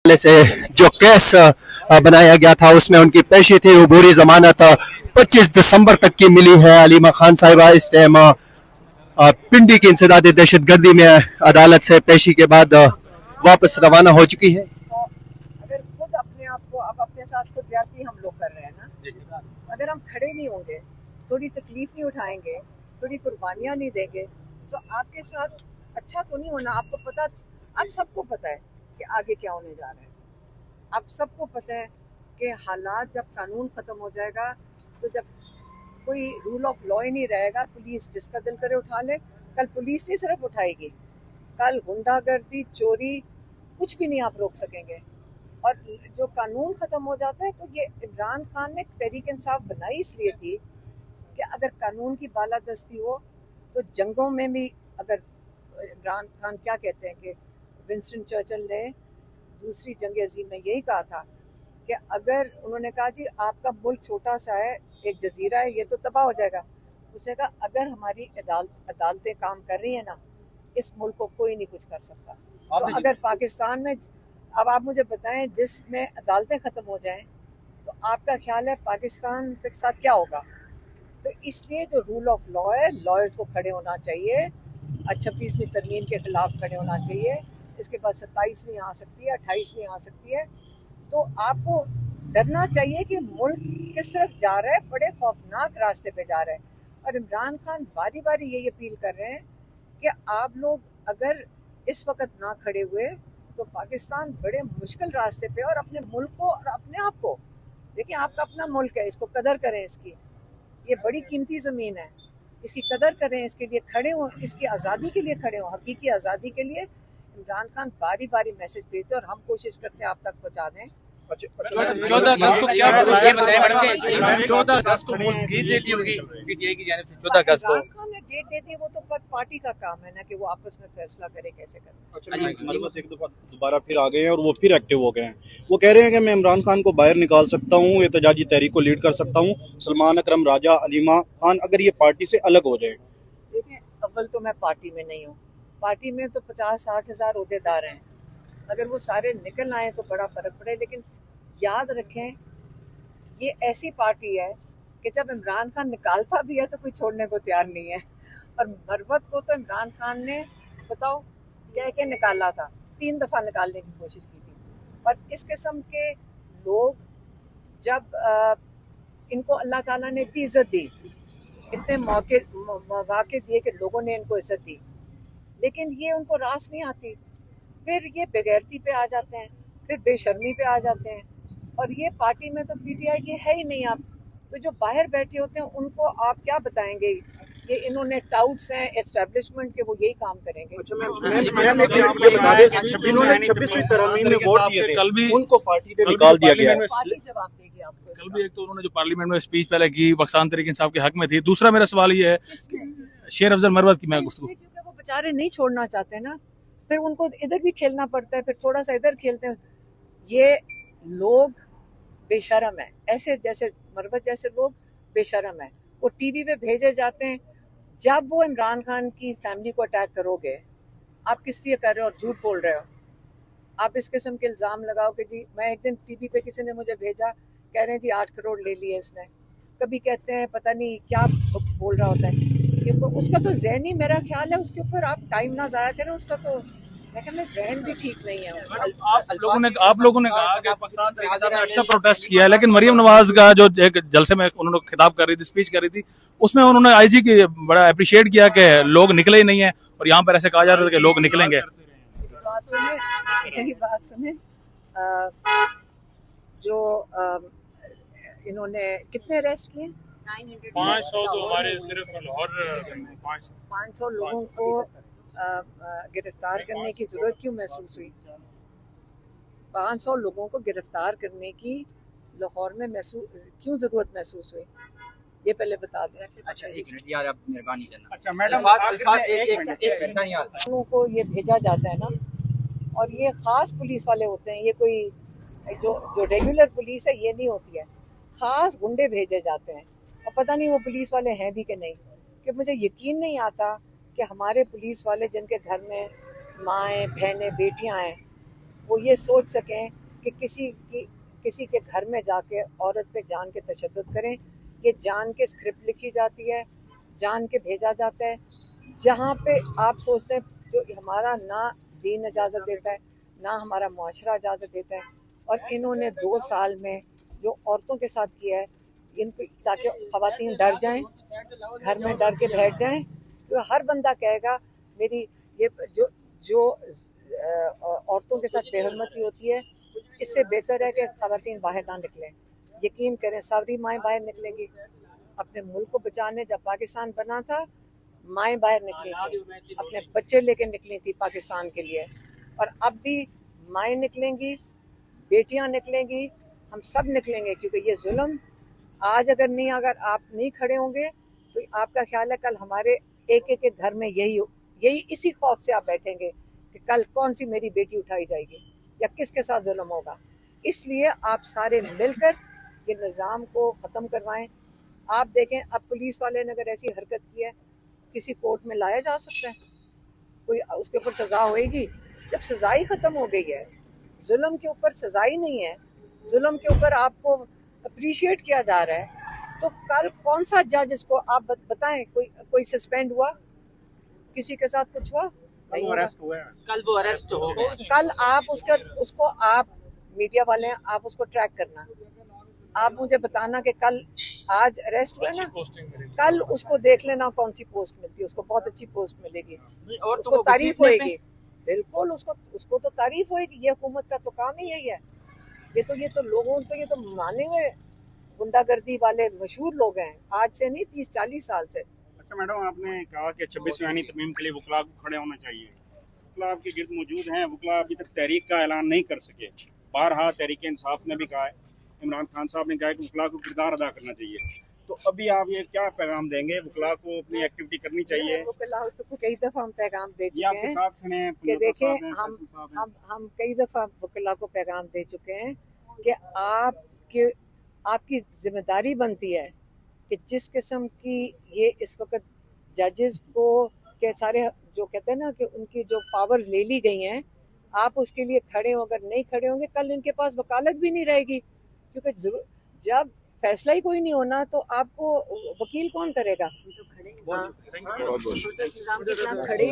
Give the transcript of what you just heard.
हवाले से जो केस बनाया गया था उसमें उनकी पेशी थी, अबूरी जमानत 25 दिसंबर तक की मिली है। अलीमा खान साहिबा इस टाइम पिंडी की इंसदादी दहशत गर्दी में अदालत से पेशी के बाद वापस रवाना हो चुकी है। अगर खुद अपने आप को अब अपने साथ खुद ज्यादती हम लोग कर रहे हैं ना, अगर हम खड़े नहीं होंगे, थोड़ी तकलीफ नहीं उठाएंगे, थोड़ी कुर्बानियां नहीं देंगे, तो आपके साथ अच्छा तो नहीं होना। आपको पता, आप सबको पता है कि आगे क्या होने जा रहा है। आप सबको पता है कि हालात जब कानून ख़त्म हो जाएगा, तो जब कोई रूल ऑफ लॉ ही नहीं रहेगा, पुलिस जिसका दिल करे उठा ले। कल पुलिस नहीं सिर्फ उठाएगी, कल गुंडागर्दी, चोरी, कुछ भी नहीं आप रोक सकेंगे। और जो कानून ख़त्म हो जाता है, तो ये इमरान खान ने तहरीक इंसाफ बनाई इसलिए थी कि अगर कानून की बालादस्ती हो तो जंगों में भी, अगर इमरान खान क्या कहते हैं कि विंस्टन चर्चिल ने दूसरी जंग अजीम में यही कहा था कि अगर उन्होंने कहा जी आपका मुल्क छोटा सा है, एक जजीरा है, ये तो तबाह हो जाएगा। उसने कहा अगर हमारी अदालतें काम कर रही है ना, इस मुल्क को कोई नहीं कुछ कर सकता। तो अगर पाकिस्तान में, अब आप मुझे बताएं, जिसमें अदालतें ख़त्म हो जाएं, तो आपका ख्याल है पाकिस्तान के साथ क्या होगा? तो इसलिए जो रूल ऑफ लॉ है, लॉयर्स को खड़े होना चाहिए, 26वीं तरमीम के खिलाफ खड़े होना चाहिए। इसके बाद 27वीं आ सकती है, 28वीं आ सकती है। तो आपको डरना चाहिए कि मुल्क किस तरफ जा रहा है, बड़े खौफनाक रास्ते पे जा रहा है। और इमरान खान बारी बारी यही अपील कर रहे हैं कि आप लोग अगर इस वक्त ना खड़े हुए तो पाकिस्तान बड़े मुश्किल रास्ते पे, और अपने मुल्क को और अपने आप को देखिए, आपका अपना मुल्क है, इसको कदर करें। इसकी ये बड़ी कीमती ज़मीन है, इसकी कदर करें, इसके लिए खड़े हों, इसकी आज़ादी के लिए खड़े हों, हकीकी आज़ादी के लिए। इमरान खान बारी बारी मैसेज भेजते हैं और हम कोशिश करते हैं आप तक पहुँचा दें। 14 अगस्त को डेट देती होगी पीटीआई की जानिब से। 14 अगस्त को इमरान खान ने डेट दे दी, वो तो पार्टी का काम है ना कि वो आपस में फैसला करे कैसे करे। मरवत एक दफा दोबारा फिर आ गए हैं और वो फिर एक्टिव हो गए हैं। वो कह रहे हैं कि मैं इमरान खान को बाहर निकाल सकता हूँ, एहतजाजी तहरीक को लीड कर सकता हूँ, सलमान अकरम, राजा, अलीमा खान अगर ये पार्टी से अलग हो जाए। देखिए, अव्वल तो मैं पार्टी में नहीं हूँ, पार्टी में तो 50-60 हज़ार अहदेदार हैं। अगर वो सारे निकल आए तो बड़ा फ़र्क पड़े, लेकिन याद रखें ये ऐसी पार्टी है कि जब इमरान खान निकालता भी है तो कोई छोड़ने को तैयार नहीं है। और मरवत को तो इमरान खान ने, बताओ, कह के निकाला था, 3 दफ़ा निकालने की कोशिश की थी। और इस किस्म के लोग जब इनको अल्लाह ताला ने इतनी इज़्ज़त दी, इतने मौके दिए कि लोगों ने इनको इज़्ज़त दी, लेकिन ये उनको रास नहीं आती। फिर ये बेगैरती पे आ जाते हैं, फिर बेशर्मी पे आ जाते हैं। और ये पार्टी में तो पीटीआई के है ही नहीं। आप तो जो बाहर बैठे होते हैं उनको आप क्या बताएंगे कि इन्होंने टाउट्स हैं एस्टेब्लिशमेंट के, वो यही काम करेंगे। जिन्होंने 26वीं तरमीम में वोट दिए थे उनको पार्टी से निकाल दिया गया है। पार्टी जवाब देगी आपको। कल भी एक तो उन्होंने जो पार्लियामेंट में स्पीच पहले की वक्सान तहरीक इंसाफ के हक में थी। दूसरा मेरा सवाल ये है, शेर अफजल मरवत की मैं गुफ्तगू, क्योंकि वो बेचारे नहीं छोड़ना चाहते ना, फिर उनको इधर भी खेलना पड़ता है, फिर थोड़ा सा इधर खेलते हैं। ये लोग बेशरम है, ऐसे जैसे मरवत जैसे लोग बेशरम है। वो टीवी पे भेजे जाते हैं। जब वो इमरान खान की फैमिली को अटैक करोगे, आप किस लिए कर रहे हो और झूठ बोल रहे हो। आप इस किस्म के इल्ज़ाम लगाओ कि जी, मैं एक दिन टीवी पे किसी ने मुझे भेजा, कह रहे हैं जी 8 करोड़ ले लिए इसने। कभी कहते हैं पता नहीं क्या बोल रहा होता है कि उसका तो ज़हन ही, मेरा ख्याल है उसके ऊपर आप टाइम ना ज़ाया करें। उसका तो जहन भी ठीक नहीं है। आप लोगों ने कहा कि पाकिस्तान तहरीक इंसाफ ने अच्छा प्रोटेस्ट किया है, लेकिन मरियम नवाज का जो एक जलसे में उन्होंने खिताब कर रही थी, स्पीच कर रही थी, उसमें उन्होंने आईजी की बड़ा अप्रिशिएट किया कि लोग निकले ही नहीं है, और यहाँ पर ऐसे कहा जा रहा है कि लोग निकलेंगे। मेरी बात सुने, जो इन्होंने कितने अरेस्ट किए? 500 तो हमारे सिर्फ लाहौर 500 लोगों को गिरफ्तार करने की ज़रूरत क्यों महसूस हुई? 500 लोगों को गिरफ्तार करने की लाहौर में क्यों ज़रूरत महसूस हुई, ये पहले बता दें। अच्छा, एक मिनट यार, आप मेहरबानी करना। अच्छा मैडम, लोगों को ये भेजा जाता है ना, और ये ख़ास पुलिस वाले होते हैं, ये कोई जो रेगुलर पुलिस है ये नहीं होती है। ख़ास गुंडे भेजे जाते हैं, और पता नहीं वो पुलिस वाले हैं भी कि नहीं। कि मुझे यकीन नहीं आता कि हमारे पुलिस वाले जिनके घर में माएँ, बहनें, बेटियां हैं, वो ये सोच सकें कि किसी के घर में जाके औरत पे जान के तशद्दुद करें। ये जान के स्क्रिप्ट लिखी जाती है, जान के भेजा जाता है, जहाँ पे आप सोचते हैं जो हमारा ना दीन इजाज़त देता है, ना हमारा मुआशरा इजाज़त देता है। और इन्होंने 2 साल में जो औरतों के साथ किया है, इनको ताकि ख़वातीन डर जाएं, घर में डर के बैठ जाएं, तो हर बंदा कहेगा मेरी ये जो औरतों के साथ बेहरमती होती है, इससे बेहतर है कि ख़वातीन बाहर ना निकलें। यकीन करें सारी माएँ बाहर निकलेंगी। अपने मुल्क को बचाने जब पाकिस्तान बना था, माएँ बाहर निकली थी, अपने बच्चे लेके निकली थी पाकिस्तान के लिए। और अब भी माएँ निकलेंगी, बेटियां निकलेंगी, हम सब निकलेंगे, क्योंकि ये जुल्म आज अगर आप नहीं खड़े होंगे तो आपका ख्याल है कल हमारे एक घर में यही इसी खौफ से आप बैठेंगे कि कल कौन सी मेरी बेटी उठाई जाएगी या किसके साथ जुल्म होगा। इसलिए आप सारे मिलकर ये निज़ाम को ख़त्म करवाएं। आप देखें अब पुलिस वाले ने अगर ऐसी हरकत की है, किसी कोर्ट में लाया जा सकता है, कोई उसके ऊपर सज़ा होएगी। जब सज़ा ही ख़त्म हो गई है, जुल्म के ऊपर सज़ा ही नहीं है, जुल्म के ऊपर आपको अप्रिशिएट किया जा रहा है, तो कल कौन सा जज इसको आप बताएं कोई सस्पेंड हुआ, किसी के साथ कुछ हुआ नहीं होगा। कल वो अरेस्ट हो गए। कल आप उसको आप मीडिया वाले आप उसको ट्रैक करना, आप मुझे बताना कि कल आज अरेस्ट हुआ ना, कल उसको देख लेना कौन सी पोस्ट मिलती है, उसको बहुत अच्छी पोस्ट मिलेगी, और उसको तारीफ होएगी, बिल्कुल उसको तो तारीफ होएगी। ये हुकूमत का तो काम ही यही है। ये तो लोगों को ये तो माने हुए गुंडागर्दी वाले मशहूर लोग हैं, आज से नहीं 30-40 साल से। अच्छा मैडम, आपने कहा कि 26वीं आईनी तरमीम के लिए वकला को खड़े होना चाहिए। वकला आपके गिर्द मौजूद हैं, वकला अभी तक तहरीक का ऐलान नहीं कर सके। बारहा तहरीक इंसाफ ने भी कहा है, इमरान खान साहब ने कहा है कि वकला को किरदार अदा करना चाहिए। तो अभी आप ये क्या पैगाम देंगे, वकला को अपनी एक्टिविटी करनी चाहिए? वकला को कई दफ़ा हम पैगाम दे चुके आपके हैं साथ खड़े हैं कि देखें, हम कई दफ़ा वकला को पैगाम दे चुके हैं कि आपकी जिम्मेदारी बनती है कि जिस किस्म की ये इस वक्त जजेस को के सारे जो कहते हैं ना कि उनकी जो पावर्स ले ली गई हैं, आप उसके लिए खड़े हो। अगर नहीं खड़े होंगे कल इनके पास वकालत भी नहीं रहेगी, क्योंकि जब फैसला ही कोई नहीं होना तो आपको वकील कौन करेगा। हाँ, खड़े